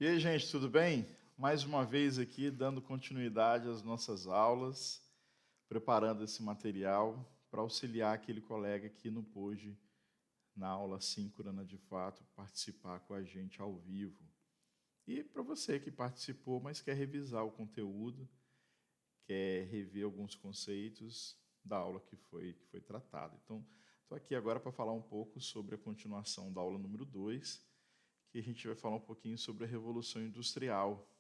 E aí, gente, tudo bem? Mais uma vez aqui, dando continuidade às nossas aulas, preparando esse material para auxiliar aquele colega que não pôde, na aula síncrona de fato, participar com a gente ao vivo. E para você que participou, mas quer revisar o conteúdo, quer rever alguns conceitos da aula que foi tratada. Então, estou aqui agora para falar um pouco sobre a continuação da aula número 2, que a gente vai falar um pouquinho sobre a Revolução Industrial,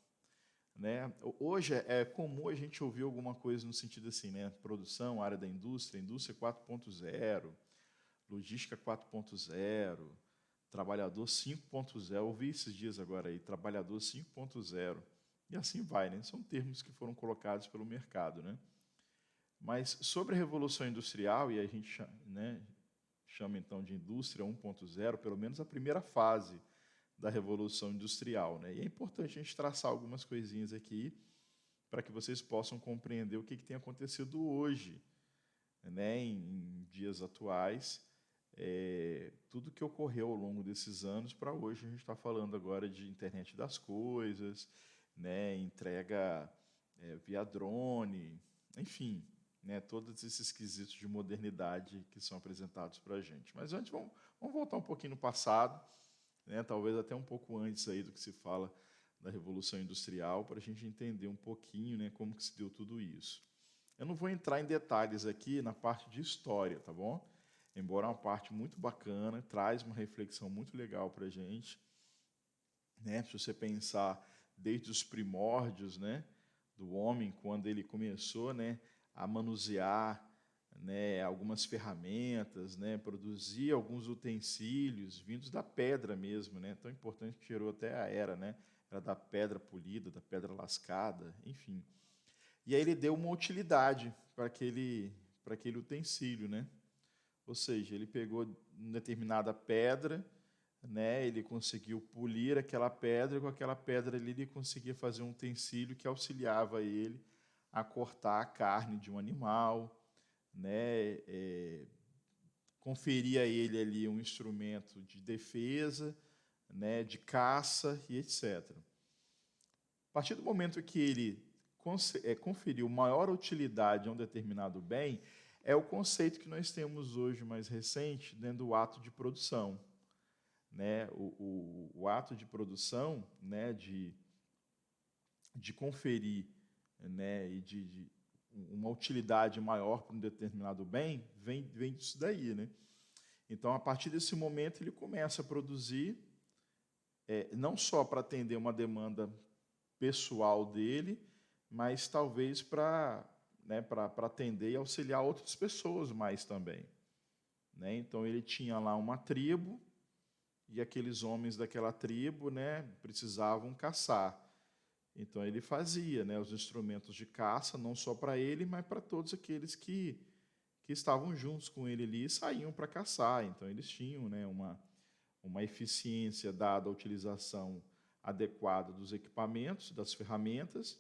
né? Hoje é comum a gente ouvir alguma coisa no sentido assim, né? Produção, área da indústria, indústria 4.0, logística 4.0, trabalhador 5.0. Ouvi esses dias agora aí, trabalhador 5.0. E assim vai, né? São termos que foram colocados pelo mercado, né? Mas sobre a Revolução Industrial, e a gente, né, chama então de indústria 1.0, pelo menos a primeira fase da Revolução Industrial, né? E é importante a gente traçar algumas coisinhas aqui para que vocês possam compreender o que tem acontecido hoje, né, em dias atuais, tudo que ocorreu ao longo desses anos para hoje. A gente está falando agora de internet das coisas, né, entrega via drone, enfim, né, todos esses quesitos de modernidade que são apresentados para a gente. Mas antes, vamos voltar um pouquinho no passado, né, talvez até um pouco antes aí do que se fala da Revolução Industrial, para a gente entender um pouquinho, né, como que se deu tudo isso. Eu não vou entrar em detalhes aqui na parte de história, tá bom? Embora é uma parte muito bacana, traz uma reflexão muito legal para a gente, né? Se você pensar desde os primórdios, né, do homem, quando ele começou, né, a manusear, né, algumas ferramentas, né, produzir alguns utensílios vindos da pedra mesmo, né, tão importante que gerou até a era, né, era da pedra polida, da pedra lascada, enfim. E aí ele deu uma utilidade para aquele utensílio, né? Ou seja, ele pegou uma determinada pedra, né? Ele conseguiu polir aquela pedra, e com aquela pedra ali ele conseguia fazer um utensílio que auxiliava ele a cortar a carne de um animal, né? Conferia a ele ali um instrumento de defesa, né? De caça e etc. A partir do momento que ele conferiu maior utilidade a um determinado bem, é o conceito que nós temos hoje mais recente dentro do ato de produção, né? O ato de produção, né, de conferir, né, e de uma utilidade maior para um determinado bem, vem disso daí, né? Então, a partir desse momento, ele começa a produzir, não só para atender uma demanda pessoal dele, mas talvez para, né, para atender e auxiliar outras pessoas mais também, né? Então, ele tinha lá uma tribo, e aqueles homens daquela tribo, né, precisavam caçar. Então ele fazia, né, os instrumentos de caça, não só para ele, mas para todos aqueles que estavam juntos com ele ali e saíam para caçar. Então eles tinham, né, uma eficiência dada à utilização adequada dos equipamentos, das ferramentas,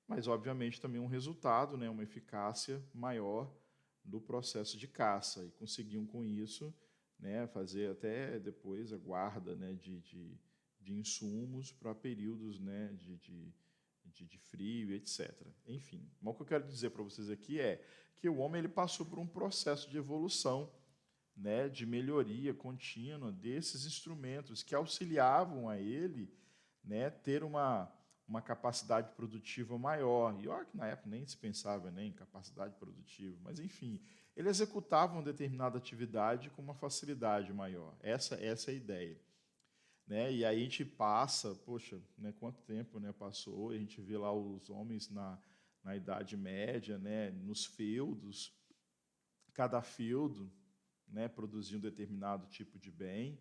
mas obviamente também um resultado, né, uma eficácia maior do processo de caça, e conseguiam com isso, né, fazer até depois a guarda, né, de insumos para períodos, né, de frio, etc. Enfim, mas o que eu quero dizer para vocês aqui é que o homem ele passou por um processo de evolução, né, de melhoria contínua desses instrumentos que auxiliavam a ele, né, ter uma capacidade produtiva maior. E olha que na época nem se pensava, né, em capacidade produtiva, mas enfim, ele executava uma determinada atividade com uma facilidade maior. Essa é a ideia, né? E aí a gente passa, poxa, né, quanto tempo, né, passou, a gente vê lá os homens na Idade Média, né, nos feudos, cada feudo, né, produzia um determinado tipo de bem,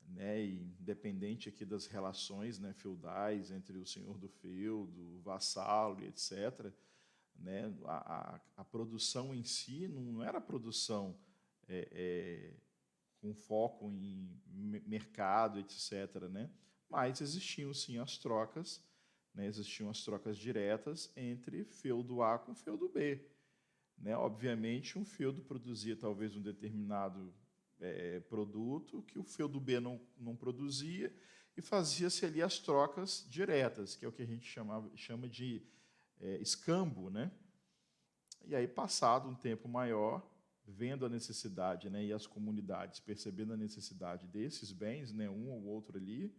né, e independente aqui das relações, né, feudais entre o senhor do feudo, o vassalo e etc., né, a produção em si não era produção é, é, com foco em mercado, etc., né, mas existiam sim as trocas, né, existiam as trocas diretas entre feudo A com feudo B, né? Obviamente, um feudo produzia talvez um determinado produto que o feudo B não produzia, e fazia-se ali as trocas diretas, que é o que a gente chama de escambo, né? E aí, passado um tempo maior, vendo a necessidade, né, e as comunidades percebendo a necessidade desses bens, né, um ou outro ali,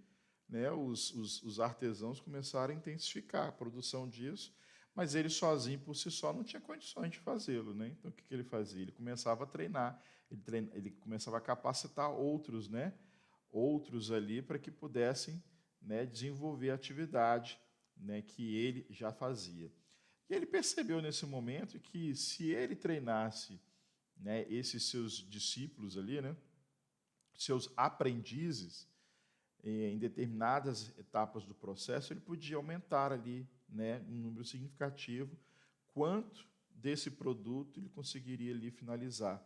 né, os artesãos começaram a intensificar a produção disso, mas ele sozinho, por si só, não tinha condições de fazê-lo. Né? Então, o que ele fazia? Ele começava a treinar, ele começava a capacitar outros, né, outros ali, para que pudessem, né, desenvolver a atividade, né, que ele já fazia. E ele percebeu nesse momento que, se ele treinasse, né, esses seus discípulos ali, né, seus aprendizes, em determinadas etapas do processo, ele podia aumentar ali, né, um número significativo, quanto desse produto ele conseguiria ali finalizar.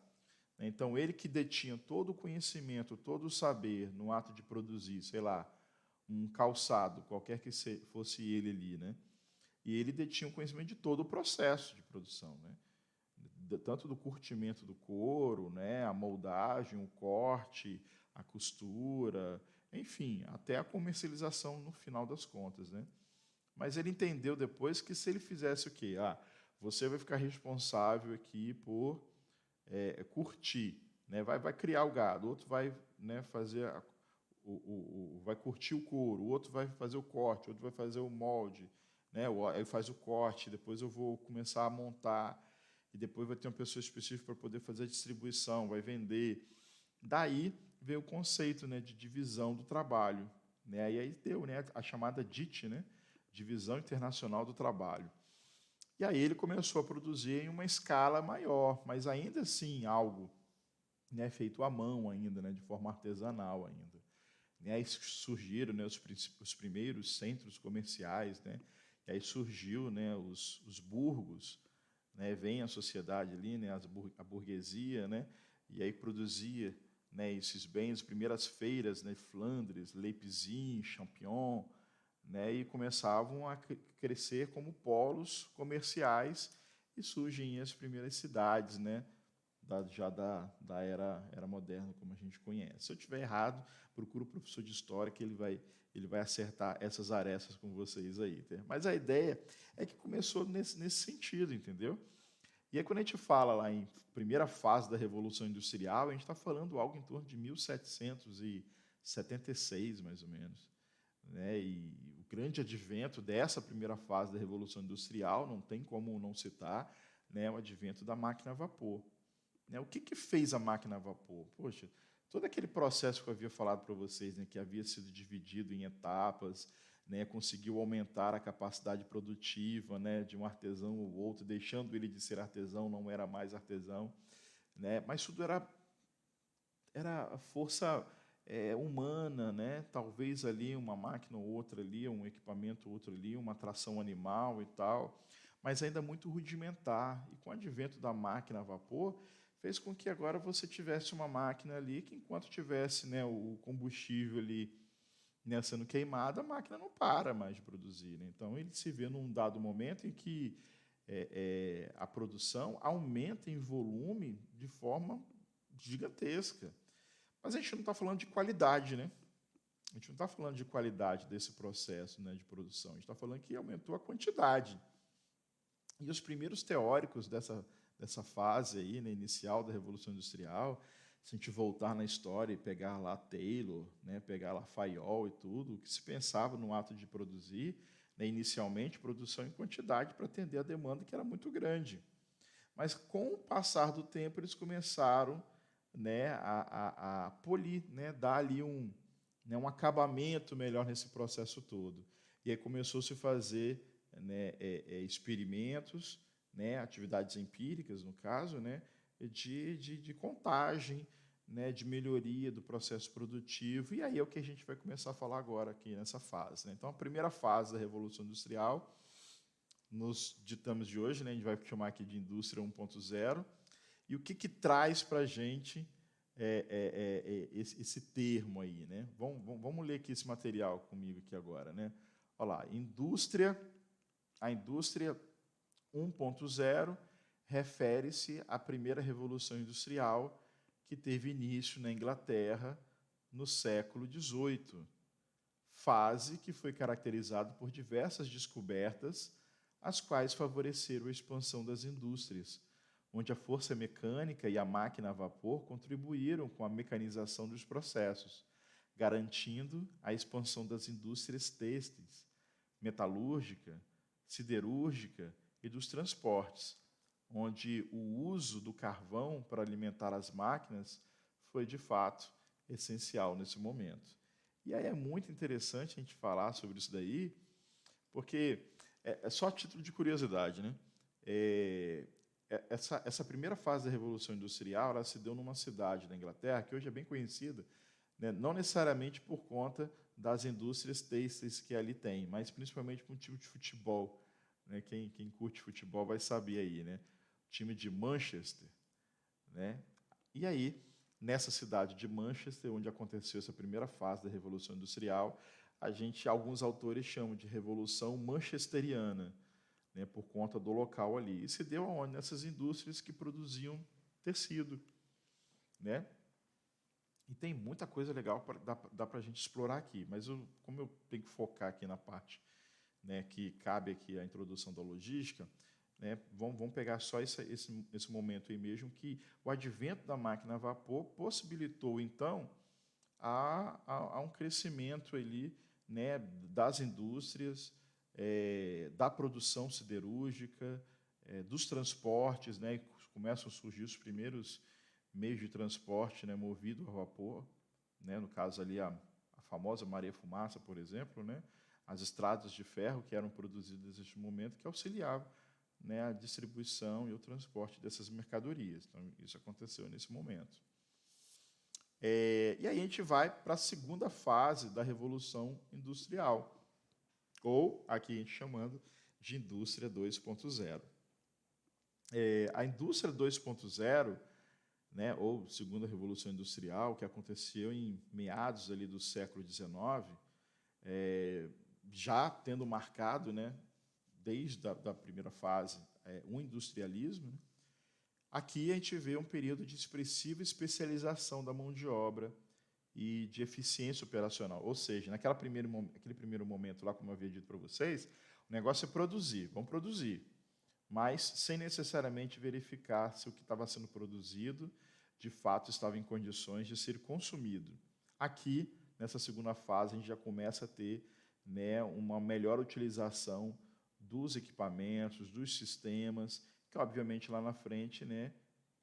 Então, ele que detinha todo o conhecimento, todo o saber no ato de produzir, sei lá, um calçado, qualquer que fosse ele ali, né? E ele detinha o conhecimento de todo o processo de produção, né? Tanto do curtimento do couro, né, a moldagem, o corte, a costura, enfim, até a comercialização no final das contas, né? Mas ele entendeu depois que, se ele fizesse o quê? Você vai ficar responsável aqui por curtir, né? Vai criar o gado, outro vai, né, fazer vai curtir o couro, o outro vai fazer o corte, outro vai fazer o molde, né? Ele faz o corte, depois eu vou começar a montar, e depois vai ter uma pessoa específica para poder fazer a distribuição, vai vender. Daí veio o conceito, né, de divisão do trabalho, né? E aí deu, né, a chamada DIT, né, Divisão Internacional do Trabalho. E aí ele começou a produzir em uma escala maior, mas ainda assim algo, né, feito à mão ainda, né, de forma artesanal ainda. E aí surgiram, né, os primeiros centros comerciais, né? E aí surgiu, né, os burgos, né? Vem a sociedade ali, né, a burguesia, né? E aí produzia, né, esses bens, as primeiras feiras, né, Flandres, Leipzig, Champion, né, e começavam a crescer como polos comerciais, e surgem as primeiras cidades, né, da era moderna, como a gente conhece. Se eu estiver errado, procura o professor de história, que ele vai acertar essas arestas com vocês aí. Tá? Mas a ideia é que começou nesse sentido, entendeu? E aí, quando a gente fala lá em primeira fase da Revolução Industrial, a gente está falando algo em torno de 1776, mais ou menos. Né? E o grande advento dessa primeira fase da Revolução Industrial, não tem como não citar, né, o advento da máquina a vapor. Né? O que fez a máquina a vapor? Poxa, todo aquele processo que eu havia falado para vocês, né, que havia sido dividido em etapas, né, conseguiu aumentar a capacidade produtiva, né, de um artesão ou outro, deixando ele de ser artesão, não era mais artesão. Né? Mas tudo era força humana, né? Talvez ali uma máquina ou outra ali, um equipamento ou outro ali, uma tração animal e tal, mas ainda muito rudimentar. E com o advento da máquina a vapor, fez com que agora você tivesse uma máquina ali que, enquanto tivesse, né, o combustível ali, né, sendo queimado, a máquina não para mais de produzir. Né? Então, ele se vê num dado momento em que a produção aumenta em volume de forma gigantesca. Mas a gente não está falando de qualidade, né? A gente não está falando de qualidade desse processo, né, de produção. A gente está falando que aumentou a quantidade. E os primeiros teóricos dessa fase aí, né, inicial da Revolução Industrial, se a gente voltar na história e pegar lá Taylor, né, pegar lá Fayol e tudo, o que se pensava no ato de produzir, né, inicialmente, produção em quantidade para atender a demanda, que era muito grande. Mas, com o passar do tempo, eles começaram, né, a polir, né, dar ali um acabamento melhor nesse processo todo. E aí começou a se fazer, né, experimentos, né, atividades empíricas, no caso, né, de contagem, né, de melhoria do processo produtivo. E aí é o que a gente vai começar a falar agora aqui nessa fase. Né? Então, a primeira fase da Revolução Industrial, nos ditames de hoje, né, a gente vai chamar aqui de indústria 1.0, e o que traz para a gente esse termo aí. Né? Vamos ler aqui esse material comigo aqui agora. Né? Olha lá, a indústria 1.0 refere-se à primeira revolução industrial que teve início na Inglaterra no século XVIII. fase que foi caracterizada por diversas descobertas, as quais favoreceram a expansão das indústrias, onde a força mecânica e a máquina a vapor contribuíram com a mecanização dos processos, garantindo a expansão das indústrias têxteis, metalúrgica, siderúrgica e dos transportes, onde o uso do carvão para alimentar as máquinas foi, de fato, essencial nesse momento. E aí é muito interessante a gente falar sobre isso daí, porque é só a título de curiosidade, né? Essa primeira fase da Revolução Industrial ela se deu numa cidade da Inglaterra, que hoje é bem conhecida, né? Não necessariamente por conta das indústrias têxteis que ali tem, mas principalmente por um time de futebol. Né? Quem curte futebol vai saber aí, né? O time de Manchester. Né? E aí, nessa cidade de Manchester, onde aconteceu essa primeira fase da Revolução Industrial, alguns autores chamam de Revolução Manchesteriana, né, por conta do local ali. E se deu aonde? Nessas indústrias que produziam tecido. Né? E tem muita coisa legal dá para a gente explorar aqui, mas como eu tenho que focar aqui na parte, né, que cabe aqui a introdução da logística, né, vamos pegar só esse momento aí mesmo, que o advento da máquina a vapor possibilitou, então, a um crescimento ali, né, das indústrias, da produção siderúrgica, dos transportes, né, começam a surgir os primeiros meios de transporte, né, movido a vapor, né, no caso ali a famosa Maria-Fumaça, por exemplo, né, as estradas de ferro que eram produzidas neste momento, que auxiliavam, né, a distribuição e o transporte dessas mercadorias. Então, isso aconteceu nesse momento. E aí a gente vai para a segunda fase da Revolução Industrial, ou aqui a gente chamando de Indústria 2.0. A Indústria 2.0, né, ou Segunda Revolução Industrial, que aconteceu em meados ali do século XIX, já tendo marcado, né, desde a primeira fase, o industrialismo, né? Aqui a gente vê um período de expressiva especialização da mão de obra e de eficiência operacional. Ou seja, naquele primeiro momento, lá como eu havia dito para vocês, o negócio é produzir, vamos produzir, mas sem necessariamente verificar se o que estava sendo produzido, de fato, estava em condições de ser consumido. Aqui, nessa segunda fase, a gente já começa a ter, né, uma melhor utilização dos equipamentos, dos sistemas, que, obviamente, lá na frente, né,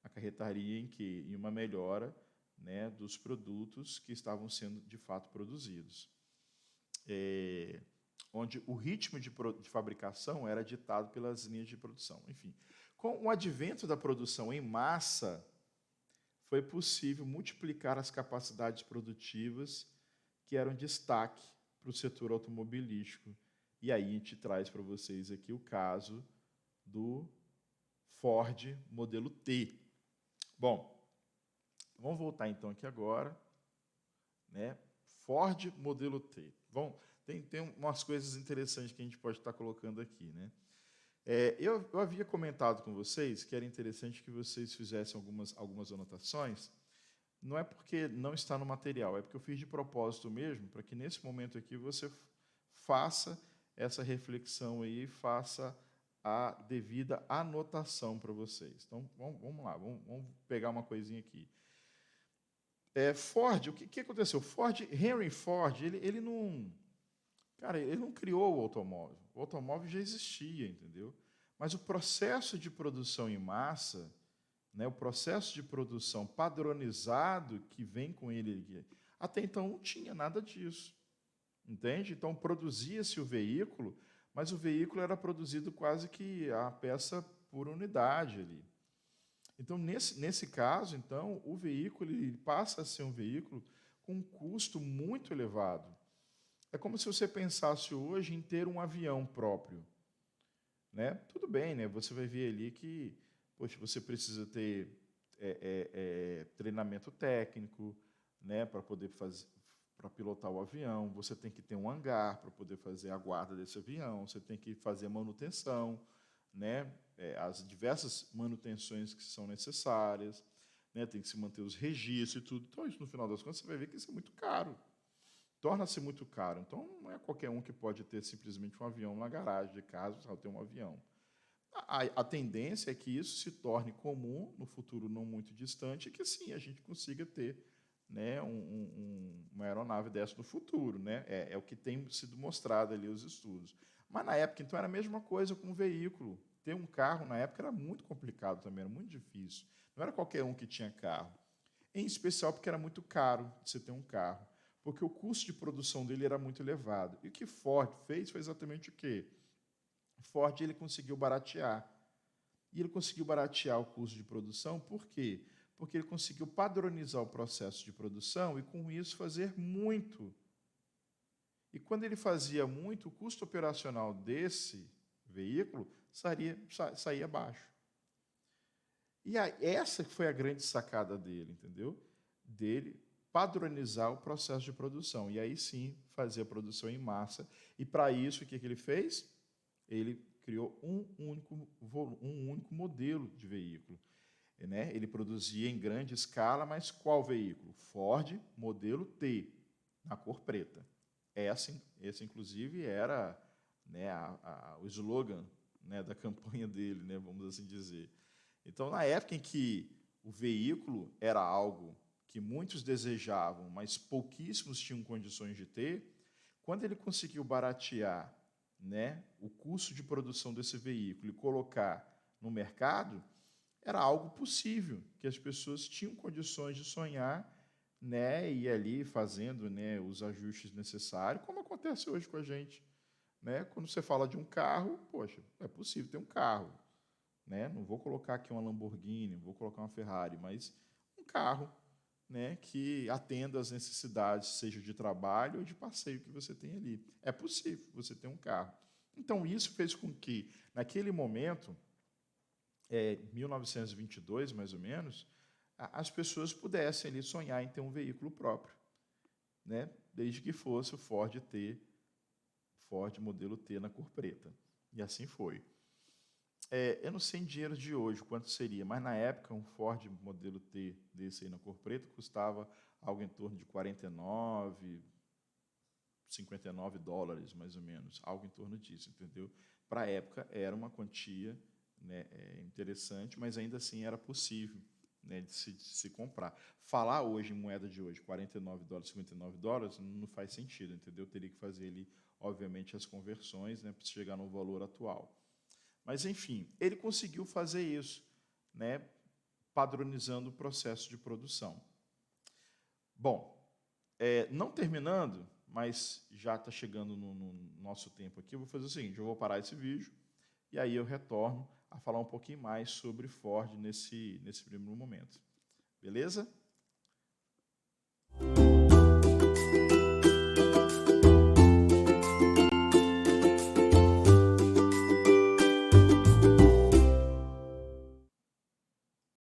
acarretaria em uma melhora, né, dos produtos que estavam sendo, de fato, produzidos. Onde o ritmo de fabricação era ditado pelas linhas de produção. Enfim, com o advento da produção em massa, foi possível multiplicar as capacidades produtivas que eram destaque para o setor automobilístico. E aí a gente traz para vocês aqui o caso do Ford modelo T. Bom, vamos voltar então aqui agora, né? Ford modelo T. Bom, tem umas coisas interessantes que a gente pode estar colocando aqui, né? Eu havia comentado com vocês que era interessante que vocês fizessem algumas anotações. Não é porque não está no material, é porque eu fiz de propósito mesmo, para que nesse momento aqui você faça essa reflexão aí, faça a devida anotação para vocês. Então, vamos lá, vamos pegar uma coisinha aqui. Ford, o que aconteceu? Henry Ford, ele não criou o automóvel. O automóvel já existia, entendeu? Mas o processo de produção em massa, né, o processo de produção padronizado que vem com ele, até então não tinha nada disso. Entende? Então, produzia-se o veículo, mas o veículo era produzido quase que a peça por unidade ali. Então, nesse caso, então, o veículo ele passa a ser um veículo com um custo muito elevado. É como se você pensasse hoje em ter um avião próprio. Né? Tudo bem, né? Você vai ver ali que poxa, você precisa ter treinamento técnico, né, para poder para pilotar o avião, você tem que ter um hangar para poder fazer a guarda desse avião, você tem que fazer a manutenção, né, as diversas manutenções que são necessárias, né, tem que se manter os registros e tudo. Então, isso, no final das contas, você vai ver que isso é muito caro. torna-se muito caro. Então, não é qualquer um que pode ter simplesmente um avião na garagem de casa, só ter um avião. A tendência é que isso se torne comum no futuro não muito distante e que, sim, a gente consiga ter, né, uma aeronave dessa no futuro. Né? É o que tem sido mostrado ali os estudos. Mas, na época, então, era a mesma coisa com um veículo. Ter um carro, na época, era muito complicado também, era muito difícil. Não era qualquer um que tinha carro. Em especial porque era muito caro de você ter um carro, porque o custo de produção dele era muito elevado. E o que Ford fez foi exatamente o quê? Ford ele conseguiu baratear. E ele conseguiu baratear o custo de produção, por quê? Porque ele conseguiu padronizar o processo de produção e, com isso, fazer muito. E quando ele fazia muito, o custo operacional desse veículo saía baixo. E essa foi a grande sacada dele, entendeu? Dele padronizar o processo de produção. E aí sim, fazer a produção em massa. E para isso, o que ele fez? Ele criou um único modelo de veículo. Né? Ele produzia em grande escala, mas qual veículo? Ford modelo T, na cor preta. Esse inclusive, era, né, o slogan, né, da campanha dele, né, vamos assim dizer. Então, na época em que o veículo era algo que muitos desejavam, mas pouquíssimos tinham condições de ter, quando ele conseguiu baratear, né, o custo de produção desse veículo e colocar no mercado, era algo possível, que as pessoas tinham condições de sonhar, né, e ir ali fazendo, né, os ajustes necessários, como acontece hoje com a gente. Né? Quando você fala de um carro, poxa, é possível ter um carro. Né? Não vou colocar aqui uma Lamborghini, não vou colocar uma Ferrari, mas um carro, né, que atenda às necessidades, seja de trabalho ou de passeio que você tem ali. É possível você ter um carro. Então, isso fez com que, naquele momento, 1922, mais ou menos, as pessoas pudessem ali sonhar em ter um veículo próprio, né, desde que fosse o Ford modelo T na cor preta. E assim foi. Eu não sei em dinheiro de hoje quanto seria, mas na época um Ford modelo T desse aí na cor preta custava algo em torno de 49, 59 dólares, mais ou menos, algo em torno disso, entendeu? Para a época era uma quantia, né, interessante, mas ainda assim era possível, né, de se comprar. Falar hoje em moeda de hoje, 49 dólares, 59 dólares, não faz sentido, entendeu? Eu teria que fazer ali, obviamente, as conversões, né, para chegar no valor atual. Mas, enfim, ele conseguiu fazer isso, né, padronizando o processo de produção. Bom, não terminando, mas já está chegando no nosso tempo aqui, eu vou fazer o seguinte, eu vou parar esse vídeo e aí eu retorno a falar um pouquinho mais sobre Ford nesse primeiro momento. Beleza?